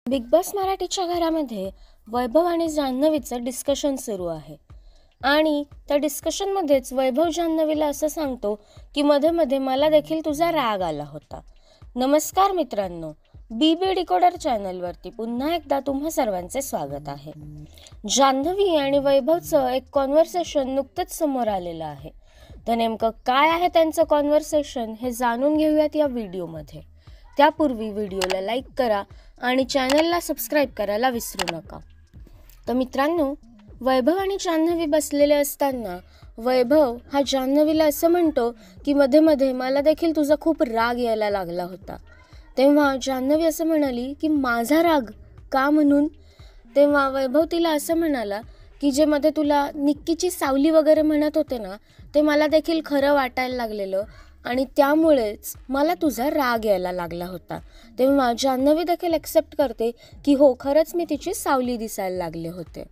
Big boss मराठीच्या घरामध्ये वैभव आणि जान्हवीचं डिस्कशन सुरू आहे आणि त्या डिस्कशनमध्येच वैभव जान्हवीला असं सांगतो की मध्ये मध्ये मला देखील तुझा राग आला होता. नमस्कार मित्रांनो, बीबी डिकोडर चॅनलवरती पुन्हा एकदा तुम्हा सर्वांचे स्वागत आहे. जान्हवी आणि वैभवचं एक कॉन्व्हर्सेशन नुकतंच समोर आलेलं आहे. तर नेमकं काय आहे त्यांचं कॉन्व्हर्सेशन हे जाणून घेऊयात या व्हिडिओमध्ये. त्यापूर्वी व्हिडिओला लाईक करा आणि चॅनलला सबस्क्राईब करायला विसरू नका. तर मित्रांनो, वैभव आणि जान्हवी बसलेले असताना वैभव हा जान्हवीला असं म्हणतो की मध्ये मध्ये मला देखील तुझा खूप राग यायला लागला होता. तेव्हा जान्हवी असं म्हणाली की माझा राग का म्हणून. तेव्हा वैभव तिला असं म्हणाला की जे मध्ये तुला निक्कीची सावली वगैरे म्हणत होते ना, ते मला देखील खरं वाटायला लागलेलं आणि त्यामुळेच मला तुझा राग यायला लागला होता. तेव्हा जान्हवी देखील ॲक्सेप्ट करते की हो, खरंच मी तिची सावली दिसायला लागले होते.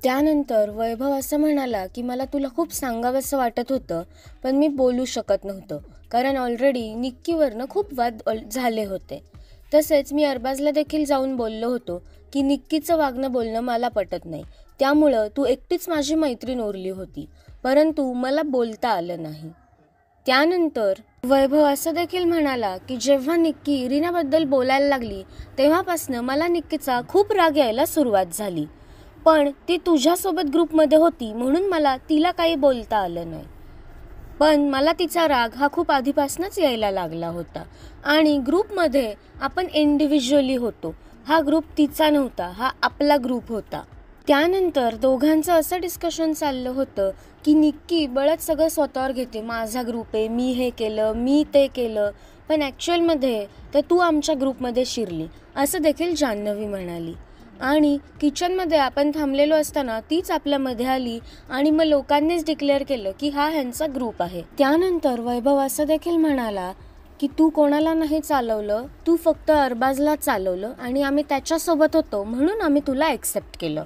त्यानंतर वैभव असं म्हणाला की मला तुला खूप सांगावंसं वाटत होतं, पण मी बोलू शकत नव्हतं कारण ऑलरेडी निक्कीवरनं खूप वाद झाले होते. तसेच मी अरबाजला देखील जाऊन बोललो होतो की निक्कीचं वागणं बोलणं मला पटत नाही, त्यामुळं तू एकटीच माझी मैत्रीण उरली होती, परंतु मला बोलता आलं नाही. त्यानंतर वैभव असं देखील म्हणाला की जेव्हा निक्की रीनाबद्दल बोलायला लागली तेव्हापासनं मला निक्कीचा खूप राग यायला सुरुवात झाली, पण ती तुझ्यासोबत ग्रुपमध्ये होती म्हणून मला तिला काही बोलता आलं नाही. पण मला तिचा राग हा खूप आधीपासूनच यायला लागला होता आणि ग्रुपमध्ये आपण इंडिव्हिज्युअली होतो. हा ग्रुप तिचा नव्हता, हा आपला ग्रुप होता. त्यानंतर दोघांचं असं डिस्कशन चाललं होतं की निक्की बळच सगळं स्वतःवर घेते, माझा ग्रुप आहे, मी हे केलं, मी ते केलं, पण ॲक्च्युअलमध्ये तर तू आमच्या ग्रुपमध्ये शिरली, असं देखील जान्हवी म्हणाली. आणि किचनमध्ये आपण थांबलेलो असताना तीच आपल्यामध्ये आली आणि मग लोकांनीच डिक्लेअर केलं की हा ह्यांचा ग्रुप आहे. त्यानंतर वैभव असं देखील म्हणाला की तू कोणाला नाही चालवलं, तू फक्त अरबाजला चालवलं आणि आम्ही त्याच्यासोबत होतो म्हणून आम्ही तुला ॲक्सेप्ट केलं.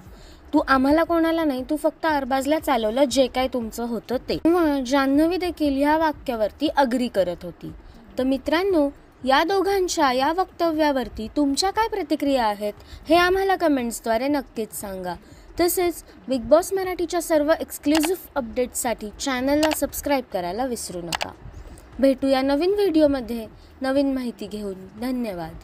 तू आम्हाला कोणाला नाही, तू फक्त अरबाजला चालवलं जे काय तुमचं होतं ते. तेव्हा जान्हवी देखील ह्या वाक्यावरती अग्री करत होती. तर मित्रांनो, या दोघांच्या या वक्तव्यावरती तुमच्या काय प्रतिक्रिया आहेत हे आम्हाला कमेंट्सद्वारे नक्कीच सांगा. तसेच बिग बॉस मराठीच्या सर्व एक्सक्लुझिव्ह अपडेट्ससाठी चॅनलला सबस्क्राईब करायला विसरू नका. भेटूया नवीन व्हिडिओमध्ये नवीन माहिती घेऊन. धन्यवाद.